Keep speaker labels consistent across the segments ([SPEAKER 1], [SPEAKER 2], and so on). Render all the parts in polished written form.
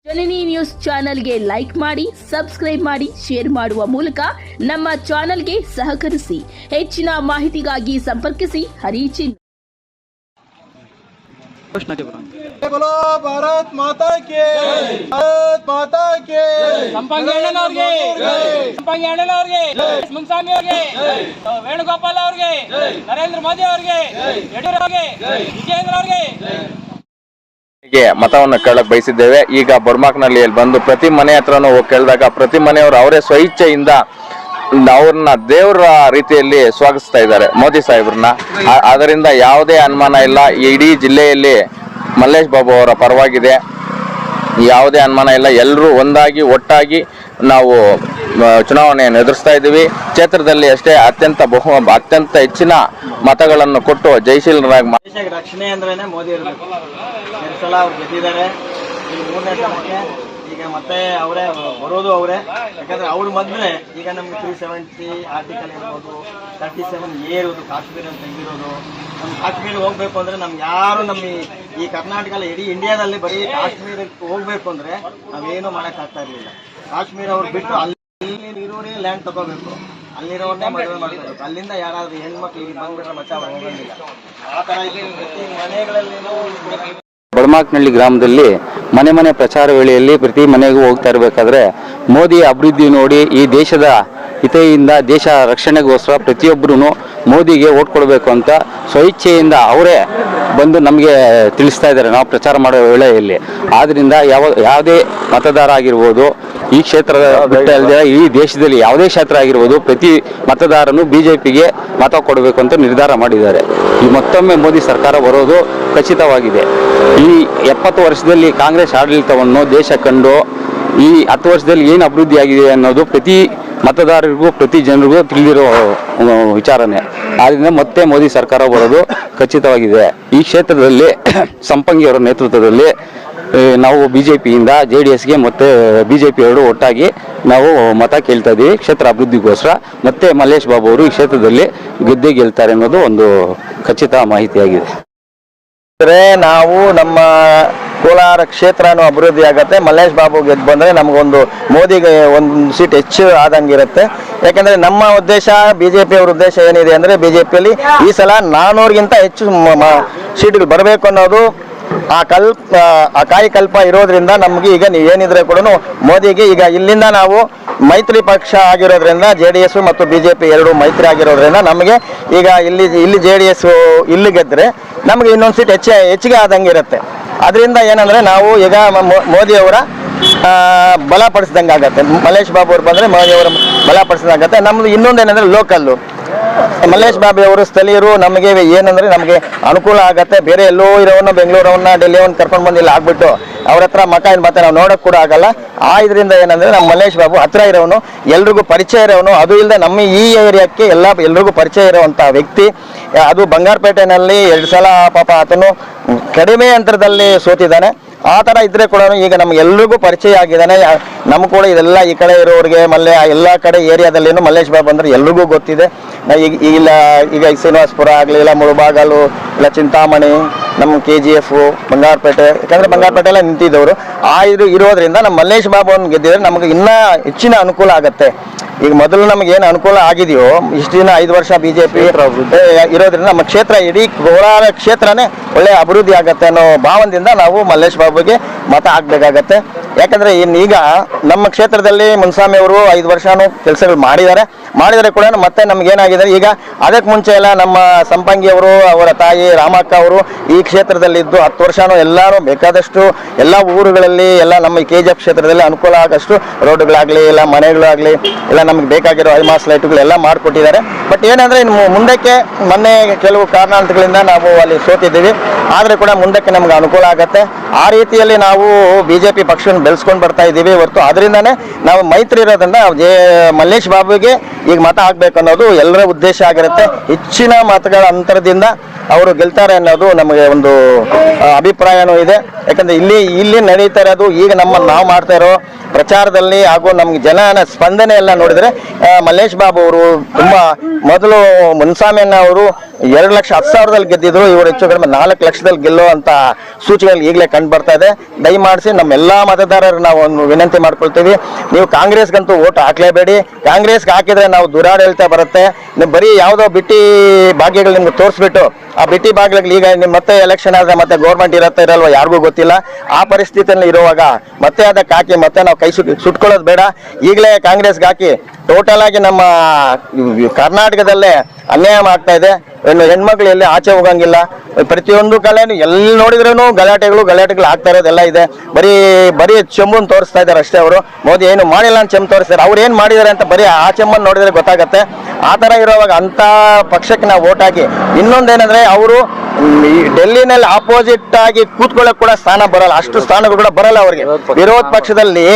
[SPEAKER 1] ಜನನಿ news ಚಾನೆಲ್ಗೆ like ಮಾಡಿ, subscribe ಮಾಡಿ, ಶೇರ್ ಮಾಡುವ ಮೂಲಕ ನಮ್ಮ ಚಾನೆಲ್ಗೆ ಸಹಕರಿಸಿ. ಹೆಚ್ಚಿನ ಮಾಹಿತಿಗಾಗಿ ಸಂಪರ್ಕಿಸಿ ಹರಿಚಿನ್.
[SPEAKER 2] बोलो भारत माता के, भारत माता के.
[SPEAKER 3] ಸಂಪಂಗಿ ಅಣ್ಣನವರಿಗೆ, ಸಂಪಂಗಿ ಅಣ್ಣನವರಿಗೆ, ಮುನ್ಸ್ವಾಮಿ ಅವರಿಗೆ, ವೇಣುಗೋಪಾಲ್ ಅವರಿಗೆ, ನರೇಂದ್ರ ಮೋದಿ ಅವರಿಗೆ, ಯಡಿಯೂರಪ್ಪ ಅವರಿಗೆ, ವಿಜಯೇಂದ್ರ ಅವರಿಗೆ
[SPEAKER 4] ಮತವನ್ನು ಕೇಳಕ್ ಬಯಸಿದ್ದೇವೆ. ಈಗ ಬೊರ್ಮಾಕ್ನಲ್ಲಿ ಬಂದು ಪ್ರತಿ ಮನೆ ಹತ್ರನೂ ಹೋಗಿ ಕೇಳಿದಾಗ ಪ್ರತಿ ಮನೆಯವರು ಅವರೇ ಸ್ವಇಚ್ಛೆಯಿಂದ ಅವ್ರನ್ನ ದೇವರ ರೀತಿಯಲ್ಲಿ ಸ್ವಾಗತಿಸ್ತಾ ಇದ್ದಾರೆ ಮೋದಿ ಸಾಹೇಬ್ರನ್ನ. ಅದರಿಂದ ಯಾವುದೇ ಅನುಮಾನ ಇಲ್ಲ. ಇಡೀ ಜಿಲ್ಲೆಯಲ್ಲಿ ಮಲ್ಲೇಶ್ ಬಾಬು ಅವರ ಪರವಾಗಿದೆ, ಯಾವುದೇ ಅನುಮಾನ ಇಲ್ಲ. ಎಲ್ಲರೂ ಒಂದಾಗಿ ಒಟ್ಟಾಗಿ ನಾವು ಚುನಾವಣೆಯನ್ನು ಎದುರಿಸ್ತಾ ಇದ್ದೀವಿ. ಕ್ಷೇತ್ರದಲ್ಲಿ ಅಷ್ಟೇ ಅತ್ಯಂತ ಹೆಚ್ಚಿನ ಮತಗಳನ್ನು ಕೊಟ್ಟು ಜಯಶೀಲರಾಗಿ
[SPEAKER 2] ದೇಶಕ್ಕೆ ರಕ್ಷಣೆ ಅಂದ್ರೇನೆ ಮೋದಿ ಇರಬೇಕು. ಎರಡು ಸಲ ಅವ್ರು ಗೆದ್ದಿದ್ದಾರೆ. ಈಗ ಮೂರನೇ ಸಲಕ್ಕೆ ಈಗ ಮತ್ತೆ ಅವರೇ ಬರೋದು ಅವರೇ. ಯಾಕಂದ್ರೆ ಅವ್ರು ಮೊದಲೇ ಈಗ ನಮ್ಗೆ 370 ಆರ್ಟಿಕಲ್ ಇರ್ಬೋದು, 37A ಇರೋದು, ಕಾಶ್ಮೀರ ಅಂತ ತೆಗೆದಿರೋದು. ನಮ್ಮ ಕಾಶ್ಮೀರ ಹೋಗ್ಬೇಕು ಅಂದ್ರೆ ನಮ್ಗೆ ಯಾರು ನಮ್ಮ ಈ ಕರ್ನಾಟಕ ಇಡೀ ಇಂಡಿಯಾದಲ್ಲಿ ಬರೀ ಕಾಶ್ಮೀರಕ್ಕೆ ಹೋಗ್ಬೇಕು ಅಂದ್ರೆ ನಾವೇನು ಮಾಡಕ್ ಆಗ್ತಾ ಇರಲಿಲ್ಲ. ಕಾಶ್ಮೀರ ಅವ್ರು ಬಿಟ್ಟು ಅಲ್ಲಿ ಇರೋರೇ ಲ್ಯಾಂಡ್ ತಗೋಬೇಕು, ಅಲ್ಲಿರೋನೇ ಮದುವೆ ಮಾಡ್ಕೋಬೇಕು. ಅಲ್ಲಿಂದ ಯಾರಾದ್ರೂ ಹೆಣ್ಮಕ್ಳು ಇಲ್ಲಿ ಬಂದ್ಬಿಟ್ರೆ ಮತ್ತೆ ಅವ್ರು ಹೋಗಂಗಿಲ್ಲ. ಆ ತರ ಇದೆ. ಪ್ರತಿ ಮನೆಗಳಲ್ಲಿ
[SPEAKER 5] ಬೊರ್ಮಾಕ್ನಹಳ್ಳಿ ಗ್ರಾಮದಲ್ಲಿ ಮನೆ ಪ್ರಚಾರ ವೇಳೆಯಲ್ಲಿ ಪ್ರತಿ ಮನೆಗೂ ಹೋಗ್ತಾ ಇರಬೇಕಾದ್ರೆ ಮೋದಿ ಅಭಿವೃದ್ಧಿ ನೋಡಿ ಈ ದೇಶದ ಹಿತೆಯಿಂದ ದೇಶ ರಕ್ಷಣೆಗೋಸ್ಕರ ಪ್ರತಿಯೊಬ್ಬರೂ ಮೋದಿಗೆ ಓಟ್ ಕೊಡಬೇಕು ಅಂತ ಸ್ವಇಚ್ಛೆಯಿಂದ ಅವರೇ ಬಂದು ನಮಗೆ ತಿಳಿಸ್ತಾ ಇದ್ದಾರೆ ನಾವು ಪ್ರಚಾರ ಮಾಡೋ ವೇಳೆಯಲ್ಲಿ. ಆದ್ದರಿಂದ ಯಾವುದೇ ಮತದಾರ ಆಗಿರ್ಬೋದು, ಈ ಕ್ಷೇತ್ರದ ಬಿಟ್ಟು ಅಲ್ಲದೆ ಈ ದೇಶದಲ್ಲಿ ಯಾವುದೇ ಕ್ಷೇತ್ರ ಆಗಿರ್ಬೋದು, ಪ್ರತಿ ಮತದಾರನು ಬಿಜೆಪಿಗೆ ಮತ ಕೊಡಬೇಕು ಅಂತ ನಿರ್ಧಾರ ಮಾಡಿದ್ದಾರೆ. ಈ ಮತ್ತೊಮ್ಮೆ ಮೋದಿ ಸರ್ಕಾರ ಬರೋದು ಖಚಿತವಾಗಿದೆ. ಈ 70 ವರ್ಷದಲ್ಲಿ ಕಾಂಗ್ರೆಸ್ ಆಡಳಿತವನ್ನು ದೇಶ ಕಂಡು ಈ 10 ವರ್ಷದಲ್ಲಿ ಏನು ಅಭಿವೃದ್ಧಿ ಆಗಿದೆ ಅನ್ನೋದು ಪ್ರತಿ ಮತದಾರರಿಗೂ ಪ್ರತಿ ಜನರಿಗೂ ತಿಳಿದಿರೋ ವಿಚಾರನೆ. ಆದ್ದರಿಂದ ಮತ್ತೆ ಮೋದಿ ಸರ್ಕಾರ ಬರೋದು ಖಚಿತವಾಗಿದೆ. ಈ ಕ್ಷೇತ್ರದಲ್ಲಿ ಸಂಪಂಗಿಯವರ ನೇತೃತ್ವದಲ್ಲಿ ನಾವು ಬಿಜೆಪಿಯಿಂದ JDSಗೆ ಮತ್ತೆ ಬಿಜೆಪಿ ಎರಡು ಒಟ್ಟಾಗಿ ನಾವು ಮತ ಕೇಳ್ತಾ ಇದ್ದೀವಿ ಕ್ಷೇತ್ರ ಅಭಿವೃದ್ಧಿಗೋಸ್ಕರ. ಮತ್ತೆ ಮಲ್ಲೇಶ್ ಬಾಬು ಅವರು ಈ ಕ್ಷೇತ್ರದಲ್ಲಿ ಗೆದ್ದೇ ಗೆಲ್ತಾರೆ ಅನ್ನೋದು ಒಂದು ಖಚಿತ ಮಾಹಿತಿಯಾಗಿದೆ.
[SPEAKER 2] ನಾವು ನಮ್ಮ ಕೋಲಾರ ಕ್ಷೇತ್ರನೂ ಅಭಿವೃದ್ಧಿ ಆಗುತ್ತೆ. ಮಲ್ಲೇಶ್ ಬಾಬು ಗೆದ್ದು ಬಂದರೆ ನಮಗೊಂದು ಮೋದಿಗೆ ಒಂದು ಸೀಟ್ ಹೆಚ್ಚು ಆದಂಗಿರುತ್ತೆ. ಯಾಕಂದರೆ ನಮ್ಮ ಉದ್ದೇಶ, BJP ಅವ್ರ ಉದ್ದೇಶ ಏನಿದೆ ಅಂದರೆ BJPಯಲ್ಲಿ ಈ ಸಲ 400ಗಿಂತ ಹೆಚ್ಚು ಸೀಟ್ಗಳು ಬರಬೇಕು ಅನ್ನೋದು ಆ ಕಾಯಕಲ್ಪ ಇರೋದ್ರಿಂದ ನಮಗೆ ಈಗ ಏನಿದ್ರೆ ಕೂಡ ಮೋದಿಗೆ ಈಗ ಇಲ್ಲಿಂದ ನಾವು ಮೈತ್ರಿ ಪಕ್ಷ ಆಗಿರೋದ್ರಿಂದ JDS ಮತ್ತು BJP ಎರಡು ಮೈತ್ರಿ ಆಗಿರೋದ್ರಿಂದ ನಮಗೆ ಈಗ ಇಲ್ಲಿ JDS ಇಲ್ಲಿ ಗೆದ್ದರೆ ನಮಗೆ ಇನ್ನೊಂದು ಸೀಟ್ ಹೆಚ್ಚಿಗೆ ಆದಂಗೆ ಇರುತ್ತೆ. ಅದರಿಂದ ಏನಂದರೆ ನಾವು ಈಗ ಮೋದಿಯವರ ಬಲಪಡಿಸಿದಂಗೆ ಆಗುತ್ತೆ. ಮಲ್ಲೇಶ್ ಬಾಬು ಅವ್ರು ಬಂದರೆ ಮೋದಿಯವರ ಬಲಪಡಿಸಿದಂಗಾಗುತ್ತೆ. ನಮ್ಮದು ಇನ್ನೊಂದು ಏನಂದರೆ ಲೋಕಲ್ಲು ಮಲ್ಲೇಶ್ ಬಾಬು ಅವರು ಸ್ಥಳೀಯರು ನಮಗೆ ಏನಂದರೆ ನಮಗೆ ಅನುಕೂಲ ಆಗುತ್ತೆ. ಬೇರೆ ಎಲ್ಲೋ ಇರೋವನ್ನ ಬೆಂಗಳೂರವನ್ನ ಡೆಲ್ಲಿಯವನ್ನ ಕರ್ಕೊಂಡು ಬಂದಿಲ್ಲ ಆಗ್ಬಿಟ್ಟು ಅವ್ರ ಹತ್ರ ಮತ್ತೆ ನಾವು ನೋಡೋಕೆ ಕೂಡ ಆಗಲ್ಲ. ಇದರಿಂದ ಏನಂದರೆ ನಮ್ಮ ಮಲ್ಲೇಶ್ ಬಾಬು ಹತ್ರ ಇರೋನು, ಎಲ್ರಿಗೂ ಪರಿಚಯ ಇರೋನು. ಅದು ಇಲ್ಲದೆ ನಮ್ಮ ಈ ಏರಿಯಾಕ್ಕೆ ಎಲ್ರಿಗೂ ಪರಿಚಯ ಇರುವಂಥ ವ್ಯಕ್ತಿ. ಅದು ಬಂಗಾರಪೇಟೆನಲ್ಲಿ 2 ಸಲ ಪಾಪ ಆತನು ಕಡಿಮೆ ಅಂತರದಲ್ಲಿ ಸೋತಿದ್ದಾನೆ. ಆ ಥರ ಇದ್ದರೆ ಕೂಡ ಈಗ ನಮಗೆಲ್ರಿಗೂ ಪರಿಚಯ ಆಗಿದ್ದಾನೆ. ನಮ್ಗೆ ಕೂಡ ಇದೆಲ್ಲ ಈ ಕಡೆ ಇರೋರಿಗೆ ಎಲ್ಲ ಕಡೆ ಏರಿಯಾದಲ್ಲೇನು ಮಲ್ಲೇಶ್ ಬಾಬು ಅಂದರೆ ಎಲ್ರಿಗೂ ಗೊತ್ತಿದೆ. ಈಗ ಶ್ರೀನಿವಾಸಪುರ ಆಗಲಿ, ಇಲ್ಲ ಮುಳುಬಾಗಲು, ಇಲ್ಲ ಚಿಂತಾಮಣಿ, ನಮ್ಮ KGF, ಬಂಗಾರಪೇಟೆ, ಯಾಕಂದರೆ ಬಂಗಾರಪೇಟೆ ಎಲ್ಲ ನಿಂತಿದ್ದವರು ಇದು ಇರೋದ್ರಿಂದ ನಮ್ಮ ಮಲ್ಲೇಶ್ ಬಾಬುವನ್ನು ಗೆದ್ದಿದ್ರೆ ನಮಗೆ ಇನ್ನೂ ಹೆಚ್ಚಿನ ಅನುಕೂಲ ಆಗುತ್ತೆ. ಈಗ ಮೊದಲು ನಮಗೆ ಏನು ಅನುಕೂಲ ಆಗಿದೆಯೋ ಇಷ್ಟು ದಿನ 5 ವರ್ಷ BJP ಇರೋದ್ರಿಂದ ನಮ್ಮ ಕ್ಷೇತ್ರ ಇಡೀ ಕೋಲಾರ ಕ್ಷೇತ್ರನೇ ಒಳ್ಳೆಯ ಅಭಿವೃದ್ಧಿ ಆಗುತ್ತೆ ಅನ್ನೋ ಭಾವನೆಯಿಂದ ನಾವು ಮಲ್ಲೇಶ್ ಬಾಬುಗೆ ಮತ ಹಾಕಬೇಕಾಗತ್ತೆ. ಯಾಕಂದರೆ ಈಗ ನಮ್ಮ ಕ್ಷೇತ್ರದಲ್ಲಿ ಮುನ್ಸ್ವಾಮಿ ಅವರು 5 ವರ್ಷನೂ ಕೆಲಸಗಳು ಮಾಡಿದರೆ ಕೂಡ ಮತ್ತೆ ನಮಗೇನಾಗಿದೆ, ಈಗ ಅದಕ್ಕೆ ಮುಂಚೆ ಎಲ್ಲ ನಮ್ಮ ಸಂಪಂಗಿಯವರು, ಅವರ ತಾಯಿ ರಾಮಕ್ಕ ಅವರು ಈ ಕ್ಷೇತ್ರದಲ್ಲಿದ್ದು 10 ವರ್ಷನೂ ಎಲ್ಲರೂ ಬೇಕಾದಷ್ಟು ಎಲ್ಲ ಊರುಗಳಲ್ಲಿ ಎಲ್ಲ ನಮ್ಮ KGF ಕ್ಷೇತ್ರದಲ್ಲಿ ಅನುಕೂಲ ಆಗಷ್ಟು ರೋಡ್ಗಳಾಗಲಿ, ಇಲ್ಲ ಮನೆಗಳಾಗಲಿ, ಎಲ್ಲ ನಮಗೆ ಬೇಕಾಗಿರೋ ಐಮಾಸ್ ಲೈಟ್ಗಳೆಲ್ಲ ಮಾಡಿಕೊಟ್ಟಿದ್ದಾರೆ. ಬಟ್ ಏನಂದರೆ ಇನ್ನು ಮುಂದಕ್ಕೆ ಮೊನ್ನೆ ಕೆಲವು ಕಾರಣಾಂತರಗಳಿಂದ ನಾವು ಅಲ್ಲಿ ಸೋತಿದ್ದೀವಿ. ಆದರೆ ಕೂಡ ಮುಂದಕ್ಕೆ ನಮ್ಗೆ ಅನುಕೂಲ ಆಗುತ್ತೆ. ಆ ರೀತಿಯಲ್ಲಿ ನಾವು BJP ಪಕ್ಷವನ್ನು ಬೆಳೆಸ್ಕೊಂಡು ಬರ್ತಾ ಇದ್ದೀವಿ ಹೊರತು ಅದರಿಂದನೇ ನಾವು ಮೈತ್ರಿ ಇರೋದ್ರಿಂದ ಮಲ್ಲೇಶ್ ಬಾಬುಗೆ ಈಗ ಮತ ಹಾಕಬೇಕು ಅನ್ನೋದು ಎಲ್ಲರ ಉದ್ದೇಶ ಆಗಿರುತ್ತೆ. ಹೆಚ್ಚಿನ ಮತಗಳ ಅಂತರದಿಂದ ಅವರು ಗೆಲ್ತಾರೆ ಅನ್ನೋದು ನಮಗೆ ಒಂದು ಅಭಿಪ್ರಾಯನೂ ಇದೆ. ಯಾಕಂದ್ರೆ ಇಲ್ಲಿ ನಡೀತಾ ಇರೋದು ಈಗ ನಾವು ಮಾಡ್ತಾ ಇರೋ ಪ್ರಚಾರದಲ್ಲಿ ಹಾಗೂ ನಮ್ಗೆ ಜನನ ಸ್ಪಂದನೆ ಎಲ್ಲ ನೋಡಿದ್ರೆ ಮಲ್ಲೇಶ್ ಬಾಬು ಅವರು ತುಂಬಾ ಮೊದಲು ಮುನ್ಸಾಮಿಯನ್ನ ಅವರು 2,10,000 ಗೆದ್ದಿದ್ರು. ಇವರು ಹೆಚ್ಚು ಕಡಿಮೆ 4 ಲಕ್ಷದಲ್ಲಿ ಗೆಲ್ಲುವಂತ ಸೂಚನೆಗಳು ಈಗಲೇ ಕಂಡು ಬರ್ತಾ ಇದೆ. ದಯಮಾಡಿಸಿ ನಮ್ಮೆಲ್ಲಾ ಮತದಾರರು ನಾವು ಒಂದು ವಿನಂತಿ ಮಾಡ್ಕೊಳ್ತೀವಿ, ನೀವು ಕಾಂಗ್ರೆಸ್ಗಂತೂ ಓಟ್ ಹಾಕ್ಲೇಬೇಡಿ. ಕಾಂಗ್ರೆಸ್ಗೆ ಹಾಕಿದ್ರೆ ನಾವು ದುರಾಡಳಿತ ಬರುತ್ತೆ. ನೀವು ಬರೀ ಯಾವುದೋ ಬಿಟ್ಟಿ ಭಾಗ್ಯಗಳು ನಿಮ್ಗೆ ತೋರಿಸ್ಬಿಟ್ಟು ಆ ಬಿಟ್ಟಿ ಭಾಗ್ಯಗಳು ಈಗ ಮತ್ತೆ ಎಲೆಕ್ಷನ್ ಆದ್ರೆ ಮತ್ತೆ ಗೌರ್ಮೆಂಟ್ ಇರತ್ತೆ ಇರಲ್ವ ಯಾರಿಗೂ ಗೊತ್ತಿಲ್ಲ. ಆ ಪರಿಸ್ಥಿತಿಯಲ್ಲಿ ಇರುವಾಗ ಮತ್ತೆ ಅದಕ್ಕೆ ಹಾಕಿ ಮತ್ತೆ ನಾವು ಕೈ ಸುಟ್ಕೊಳ್ಳೋದು ಬೇಡ. ಈಗಲೇ ಕಾಂಗ್ರೆಸ್ಗೆ ಹಾಕಿ ಟೋಟಲ್ ಆಗಿ ನಮ್ಮ ಕರ್ನಾಟಕದಲ್ಲೇ ಅನ್ಯಾಯ ಆಗ್ತಾ ಇದೆ. ಇನ್ನು ಹೆಣ್ಮಕ್ಳು ಎಲ್ಲಿ ಆಚೆ ಹೋಗಂಗಿಲ್ಲ. ಪ್ರತಿಯೊಂದು ಕಲೆನು ಎಲ್ಲಿ ನೋಡಿದ್ರೂ ಗಲಾಟೆಗಳು ಆಗ್ತಾ ಇರೋದೆಲ್ಲ ಇದೆ. ಬರೀ ಚೆಂಬನ್ ತೋರಿಸ್ತಾ ಇದ್ದಾರೆ ಅಷ್ಟೇ. ಅವರು ಮೋದಿ ಏನು ಮಾಡಿಲ್ಲ ಅಂತ ಚೆಂಬು ತೋರಿಸ್ತಾರೆ. ಅವ್ರು ಏನು ಮಾಡಿದ್ದಾರೆ ಅಂತ ಬರೀ ಆ ಚೆಂಬನ್ ನೋಡಿದ್ರೆ ಗೊತ್ತಾಗತ್ತೆ. ಆ ಥರ ಇರೋವಾಗ ಅಂತ ಪಕ್ಷಕ್ಕೆ ನಾವು ಓಟ್ ಹಾಕಿ ಇನ್ನೊಂದೇನಂದ್ರೆ ಅವರು ಡೆಲ್ಲಿನಲ್ಲಿ ಆಪೋಸಿಟ್ ಆಗಿ ಕೂತ್ಕೊಳ್ಳೋಕೆ ಕೂಡ ಸ್ಥಾನ ಬರಲ್ಲ, ಅಷ್ಟು ಸ್ಥಾನಗಳು ಕೂಡ ಬರಲ್ಲ ಅವರಿಗೆ. ವಿರೋಧ ಪಕ್ಷದಲ್ಲಿ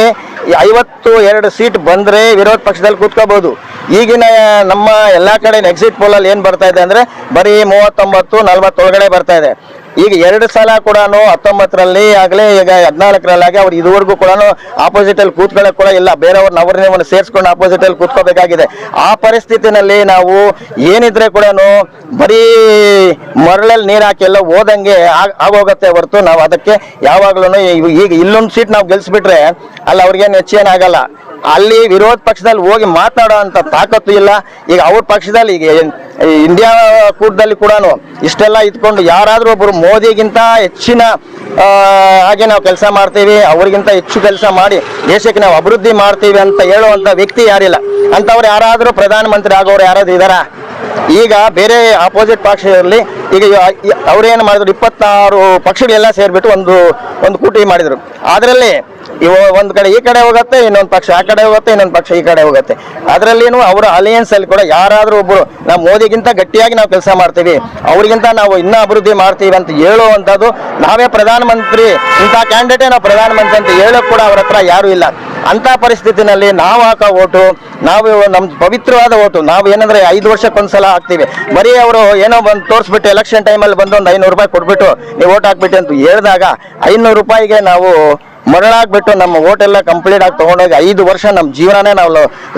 [SPEAKER 2] 52 ಸೀಟ್ ಬಂದ್ರೆ ವಿರೋಧ ಪಕ್ಷದಲ್ಲಿ ಕೂತ್ಕೋಬಹುದು. ಈಗಿನ ನಮ್ಮ ಎಲ್ಲಾ ಕಡೆ ಎಕ್ಸಿಟ್ ಪೋಲ್ ಅಲ್ಲಿ ಏನ್ ಬರ್ತಾ ಇದೆ ಅಂದ್ರೆ ಬರೀ 39-40 ಒಳಗಡೆ ಬರ್ತಾ ಇದೆ. ಈಗ 2 ಸಲ ಕೂಡ 19ರಲ್ಲಿ ಆಗಲಿ ಈಗ 14ರಲ್ಲಾಗಿ ಅವ್ರು ಇದುವರೆಗೂ ಕೂಡ ಆಪೋಸಿಟ್ ಅಲ್ಲಿ ಕೂತ್ಕೊಳ್ಳೋಕೆ ಕೂಡ ಇಲ್ಲ. ಅವ್ರನ್ನ ಸೇರಿಸ್ಕೊಂಡು ಆಪೋಸಿಟ್ ಅಲ್ಲಿ ಕೂತ್ಕೋಬೇಕಾಗಿದೆ. ಆ ಪರಿಸ್ಥಿತಿನಲ್ಲಿ ನಾವು ಏನಿದ್ರೆ ಕೂಡ ಬರೀ ಮರಳಲ್ಲಿ ನೀರು ಹಾಕಿ ಎಲ್ಲ ಓದಂಗೆ ಆಗೋಗತ್ತೆ ಹೊರತು ನಾವು ಅದಕ್ಕೆ ಯಾವಾಗ್ಲೂ ಈಗ ಇಲ್ಲೊಂದು ಸೀಟ್ ನಾವು ಗೆಲ್ಸ್ಬಿಟ್ರೆ ಅಲ್ಲಿ ಅವ್ರಿಗೇನು ಹೆಚ್ಚೇನಾಗಲ್ಲ. ಅಲ್ಲಿ ವಿರೋಧ ಪಕ್ಷದಲ್ಲಿ ಹೋಗಿ ಮಾತಾಡೋ ಅಂತ ತಾಕತ್ತು ಇಲ್ಲ. ಈಗ ಅವ್ರ ಪಕ್ಷದಲ್ಲಿ ಈಗ ಇಂಡಿಯಾ ಕೂಟದಲ್ಲಿ ಕೂಡ ಇಷ್ಟೆಲ್ಲ ಇದ್ಕೊಂಡು ಯಾರಾದ್ರೂ ಒಬ್ರು ಮೋದಿಗಿಂತ ಹೆಚ್ಚಿನ ಹಾಗೆ ನಾವು ಕೆಲಸ ಮಾಡ್ತೀವಿ, ಅವ್ರಿಗಿಂತ ಹೆಚ್ಚು ಕೆಲಸ ಮಾಡಿ ದೇಶಕ್ಕೆ ನಾವು ಅಭಿವೃದ್ಧಿ ಮಾಡ್ತೀವಿ ಅಂತ ಹೇಳುವಂತ ವ್ಯಕ್ತಿ ಯಾರಿಲ್ಲ. ಅಂತವ್ರು ಯಾರಾದ್ರೂ ಪ್ರಧಾನಮಂತ್ರಿ ಆಗೋರು ಯಾರಾದ್ರೂ ಇದಾರ? ಈಗ ಬೇರೆ ಆಪೋಸಿಟ್ ಪಕ್ಷದಲ್ಲಿ ಈಗ ಅವ್ರೇನು ಮಾಡಿದ್ರು 26 ಪಕ್ಷಗಳೆಲ್ಲ ಸೇರ್ಬಿಟ್ಟು ಒಂದು ಕೂಟಗಿ ಮಾಡಿದ್ರು. ಅದರಲ್ಲಿ ಒಂದ್ ಕಡೆ ಈ ಕಡೆ ಹೋಗುತ್ತೆ, ಇನ್ನೊಂದು ಪಕ್ಷ ಆ ಕಡೆ ಹೋಗುತ್ತೆ, ಇನ್ನೊಂದು ಪಕ್ಷ ಈ ಕಡೆ ಹೋಗುತ್ತೆ. ಅದರಲ್ಲಿನೂ ಅವರ ಅಲಯನ್ಸ್ ಅಲ್ಲಿ ಕೂಡ ಯಾರಾದ್ರೂ ಒಬ್ರು ನಾವು ಮೋದಿಗಿಂತ ಗಟ್ಟಿಯಾಗಿ ನಾವು ಕೆಲಸ ಮಾಡ್ತೀವಿ, ಅವ್ರಿಗಿಂತ ನಾವು ಇನ್ನೂ ಅಭಿವೃದ್ಧಿ ಮಾಡ್ತೀವಿ ಅಂತ ಹೇಳುವಂಥದ್ದು ನಾವೇ ಪ್ರಧಾನಮಂತ್ರಿ ಇಂಥ ಕ್ಯಾಂಡಿಡೇಟೇ ನಾವು ಪ್ರಧಾನಮಂತ್ರಿ ಅಂತ ಹೇಳೋಕೆ ಕೂಡ ಅವ್ರ ಹತ್ರ ಯಾರು ಇಲ್ಲ. ಅಂತ ಪರಿಸ್ಥಿತಿನಲ್ಲಿ ನಾವು ಹಾಕೋ ಓಟು, ನಾವು ನಮ್ದು ಪವಿತ್ರವಾದ ಓಟು, ನಾವು ಏನಂದ್ರೆ 5 ವರ್ಷಕ್ಕೊಂದ್ಸಲ ಹಾಕ್ತೀವಿ. ಬರೀ ಅವರು ಏನೋ ಬಂದು ತೋರಿಸ್ಬಿಟ್ಟು ಎಲೆಕ್ಷನ್ ಟೈಮಲ್ಲಿ ಬಂದು ಒಂದು 500 ರೂಪಾಯಿ ಕೊಟ್ಬಿಟ್ಟು ನೀವು ಓಟ್ ಹಾಕ್ಬಿಟ್ಟು ಅಂತ ಹೇಳಿದಾಗ 500 ರೂಪಾಯಿಗೆ ನಾವು ಮರಳಾಗ್ಬಿಟ್ಟು ನಮ್ಮ ಓಟ್ ಎಲ್ಲ ಕಂಪ್ಲೀಟ್ ಆಗಿ ತಗೊಂಡೋಗಿ 5 ವರ್ಷ ನಮ್ಮ ಜೀವನನೇ ನಾವು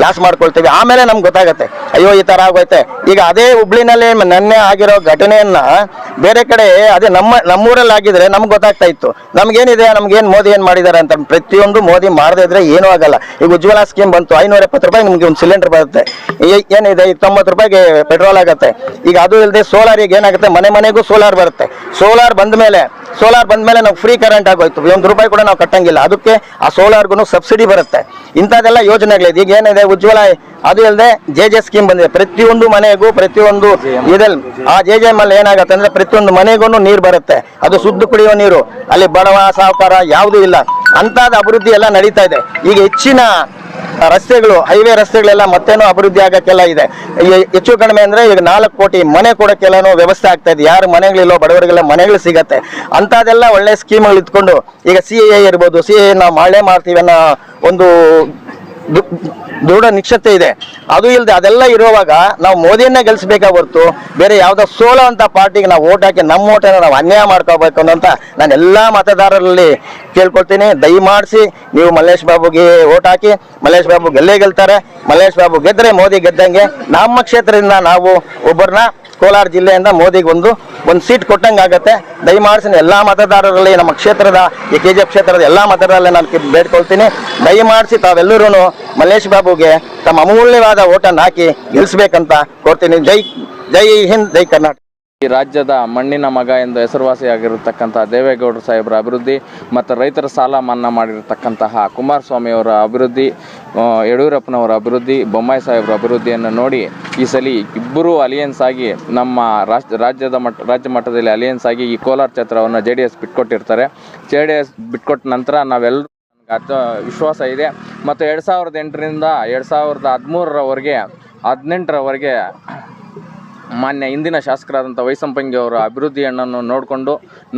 [SPEAKER 2] ಲಾಸ್ ಮಾಡ್ಕೊಳ್ತೀವಿ. ಆಮೇಲೆ ನಮ್ಗೆ ಗೊತ್ತಾಗುತ್ತೆ ಅಯ್ಯೋ ಈ ತರ ಆಗೋಯ್ತೆ. ಈಗ ಅದೇ ಹುಬ್ಳಿನಲ್ಲಿ ನೆನ್ನೆ ಆಗಿರೋ ಘಟನೆಯನ್ನ ಬೇರೆ ಕಡೆ ಅದೇ ನಮ್ಮೂರಲ್ಲಿ ಆಗಿದ್ರೆ ನಮ್ಗೆ ಗೊತ್ತಾಗ್ತಾ ಇತ್ತು ನಮ್ಗೇನಿದೆ, ನಮ್ಗೇನು ಮೋದಿ ಏನು ಮಾಡಿದ್ದಾರೆ ಅಂತ. ಪ್ರತಿಯೊಂದು ಮೋದಿ ಮಾಡದೇ ಇದ್ರೆ ಏನೂ ಆಗಲ್ಲ. ಈಗ ಉಜ್ವಲ ಸ್ಕೀಮ್ ಬಂತು, 570 ರೂಪಾಯಿ ನಿಮ್ಗೆ ಒಂದು ಸಿಲಿಂಡರ್ ಬರುತ್ತೆ. ಏನಿದೆ 90 ರೂಪಾಯಿಗೆ ಪೆಟ್ರೋಲ್ ಆಗುತ್ತೆ. ಈಗ ಅದು ಇಲ್ಲದೆ ಸೋಲಾರ್ ಈಗ ಏನಾಗುತ್ತೆ, ಮನೆಗೂ ಸೋಲಾರ್ ಬರುತ್ತೆ. ಸೋಲಾರ್ ಬಂದ್ಮೇಲೆ ನಾವು ಫ್ರೀ ಕರೆಂಟ್ ಆಗೋಯ್ತು, 1 ರೂಪಾಯಿ ಕೂಡ ನಾವು ಕಟ್ಟಂಗಿಲ್ಲ. ಅದಕ್ಕೆ ಆ ಸೋಲಾರ್ಗೂ ಸಬ್ಸಿಡಿ ಬರುತ್ತೆ. ಇಂಥದ್ದೆಲ್ಲ ಯೋಜನೆಗಳಿದೆ. ಈಗ ಏನಿದೆ ಉಜ್ವಲ, ಅದು ಇಲ್ಲದೆ ಜೆ ಸ್ಕೀಮ್ ಬಂದಿದೆ. ಪ್ರತಿಯೊಂದು ಮನೆಗೂ ಪ್ರತಿಯೊಂದು ಇದಲ್ಲಿ ಆ JJM ಅಲ್ಲಿ ಏನಾಗುತ್ತೆ ಅಂದ್ರೆ ಪ್ರತಿಯೊಂದು ಮನೆಗೂ ನೀರು ಬರುತ್ತೆ. ಅದು ಶುದ್ಧ ಕುಡಿಯುವ ನೀರು. ಅಲ್ಲಿ ಬಡವ ಸಾಹುಕಾರ ಯಾವುದೂ ಇಲ್ಲ. ಅಂತಾದ ಅಭಿವೃದ್ಧಿ ಎಲ್ಲ ನಡೀತಾ ಇದೆ. ಈಗ ಹೆಚ್ಚಿನ ರಸ್ತೆಗಳು, ಹೈವೇ ರಸ್ತೆಗಳೆಲ್ಲ ಮತ್ತೇನೋ ಅಭಿವೃದ್ಧಿ ಆಗಕ್ಕೆಲ್ಲ ಇದೆ. ಹೆಚ್ಚು ಕಡಿಮೆ ಅಂದ್ರೆ ಈಗ 4 ಕೋಟಿ ಮನೆ ಕೊಡಕ್ಕೆಲ್ಲನೂ ವ್ಯವಸ್ಥೆ ಆಗ್ತಾ ಇದೆ. ಯಾರು ಮನೆಗಳಿಲ್ಲೋ ಬಡವರಿಗೆಲ್ಲ ಮನೆಗಳು ಸಿಗತ್ತೆ. ಅಂತದೆಲ್ಲ ಒಳ್ಳೆ ಸ್ಕೀಮ್ಗಳು ಇಟ್ಕೊಂಡು ಈಗ CAA ಇರ್ಬೋದು, CAA ನಾವು ಮಾಡೇ ಮಾಡ್ತೀವಿ ಅನ್ನೋ ಒಂದು ದೃಢ ನಿಶ್ಚತೆ ಇದೆ. ಅದು ಇಲ್ಲದೆ ಅದೆಲ್ಲ ಇರುವಾಗ ನಾವು ಮೋದಿಯನ್ನೇ ಗೆಲ್ಸ್ಬೇಕಾ ಹೊರತು ಬೇರೆ ಯಾವುದೋ ಸೋಲೋ ಅಂತ ಪಾರ್ಟಿಗೆ ನಾವು ಓಟ್ ಹಾಕಿ ನಮ್ಮ ಓಟನ್ನು ನಾವು ಅನ್ಯಾಯ ಮಾಡ್ಕೋಬೇಕು ಅನ್ನೋಂತ ನಾನು ಎಲ್ಲ ಮತದಾರರಲ್ಲಿ ಕೇಳ್ಕೊಳ್ತೀನಿ. ದಯಮಾಡಿಸಿ ನೀವು ಮಲ್ಲೇಶ್ ಬಾಬುಗೆ ಓಟ್ ಹಾಕಿ. ಮಲ್ಲೇಶ್ ಬಾಬು ಗೆಲ್ತಾರೆ. ಮಲ್ಲೇಶ್ ಬಾಬು ಗೆದ್ರೆ ಮೋದಿ ಗೆದ್ದಂಗೆ. ನಮ್ಮ ಕ್ಷೇತ್ರದಿಂದ ನಾವು ಒಬ್ಬರನ್ನ ಕೋಲಾರ ಜಿಲ್ಲೆಯಿಂದ ಮೋದಿಗೆ ಒಂದು ಸೀಟ್ ಕೊಟ್ಟಂಗೆ ಆಗುತ್ತೆ. ದಯಮಾಡಿಸಿ ಎಲ್ಲ ಮತದಾರರಲ್ಲಿ ನಮ್ಮ ಕ್ಷೇತ್ರದ ಈ KGF ಕ್ಷೇತ್ರದ ಎಲ್ಲ ಮತದಾರರಲ್ಲಿ ನಾನು ಬೇಡ್ಕೊಳ್ತೀನಿ. ದಯಮಾಡಿಸಿ ತಾವೆಲ್ಲರೂ ಮಲ್ಲೇಶ್ ಬಾಬುಗೆ ತಮ್ಮ ಅಮೂಲ್ಯವಾದ ಓಟನ್ನು ಹಾಕಿ ಗೆಲ್ಲಿಸ್ಬೇಕಂತ ಕೋರ್ತೀನಿ. ಜೈ ಹಿಂದ್, ಜೈ ಕರ್ನಾಟಕ.
[SPEAKER 4] ಈ ರಾಜ್ಯದ ಮಣ್ಣಿನ ಮಗ ಎಂದು ಹೆಸರುವಾಸಿಯಾಗಿರತಕ್ಕಂತಹ ದೇವೇಗೌಡರು ಸಾಹೇಬರ ಅಭಿವೃದ್ಧಿ ಮತ್ತು ರೈತರ ಸಾಲ ಮನ್ನಾ ಮಾಡಿರತಕ್ಕಂತಹ ಕುಮಾರಸ್ವಾಮಿ ಅವರ ಅಭಿವೃದ್ಧಿ, ಯಡಿಯೂರಪ್ಪನವರ ಅಭಿವೃದ್ಧಿ, ಬೊಮ್ಮಾಯಿ ಸಾಹೇಬರ ಅಭಿವೃದ್ಧಿಯನ್ನು ನೋಡಿ ಈ ಸಲ ಇಬ್ಬರೂ ಅಲಿಯನ್ಸ್ ಆಗಿ ನಮ್ಮ ರಾಜ್ಯ ಮಟ್ಟದಲ್ಲಿ ಅಲಿಯನ್ಸ್ ಆಗಿ ಈ ಕೋಲಾರ ಕ್ಷೇತ್ರವನ್ನು JDS ಬಿಟ್ಕೊಟ್ಟಿರ್ತಾರೆ. JDS ಬಿಟ್ಕೊಟ್ಟ ನಂತರ ನಾವೆಲ್ಲರೂ ವಿಶ್ವಾಸ ಇದೆ. ಮತ್ತು 2008ರಿಂದ 2013ರವರೆಗೆ 18ರವರೆಗೆ ಮಾನ್ಯ ಇಂದಿನ ಶಾಸಕರಾದಂಥ ವೈಸಂಪಂಗಿ ಅವರ ಅಭಿವೃದ್ಧಿ ಹಣ್ಣನ್ನು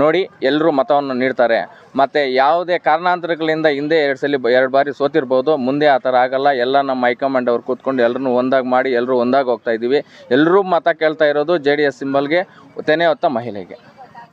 [SPEAKER 4] ನೋಡಿ ಎಲ್ಲರೂ ಮತವನ್ನು ನೀಡ್ತಾರೆ. ಮತ್ತು ಯಾವುದೇ ಕಾರಣಾಂತರಗಳಿಂದ ಹಿಂದೆ 2 ಬಾರಿ ಸೋತಿರ್ಬೋದು, ಮುಂದೆ ಆ ಥರ ಆಗಲ್ಲ. ಎಲ್ಲ ನಮ್ಮ ಹೈಕಮಾಂಡ್ ಅವ್ರು ಕೂತ್ಕೊಂಡು ಎಲ್ಲರೂ ಒಂದಾಗಿ ಮಾಡಿ ಎಲ್ಲರೂ ಒಂದಾಗಿ ಹೋಗ್ತಾ ಇದ್ದೀವಿ. ಎಲ್ಲರೂ ಮತ ಕೇಳ್ತಾ ಇರೋದು JDS ಸಿಂಬಲ್ಗೆ, ತೆನೆ ಹೊತ್ತ ಮಹಿಳೆಗೆ.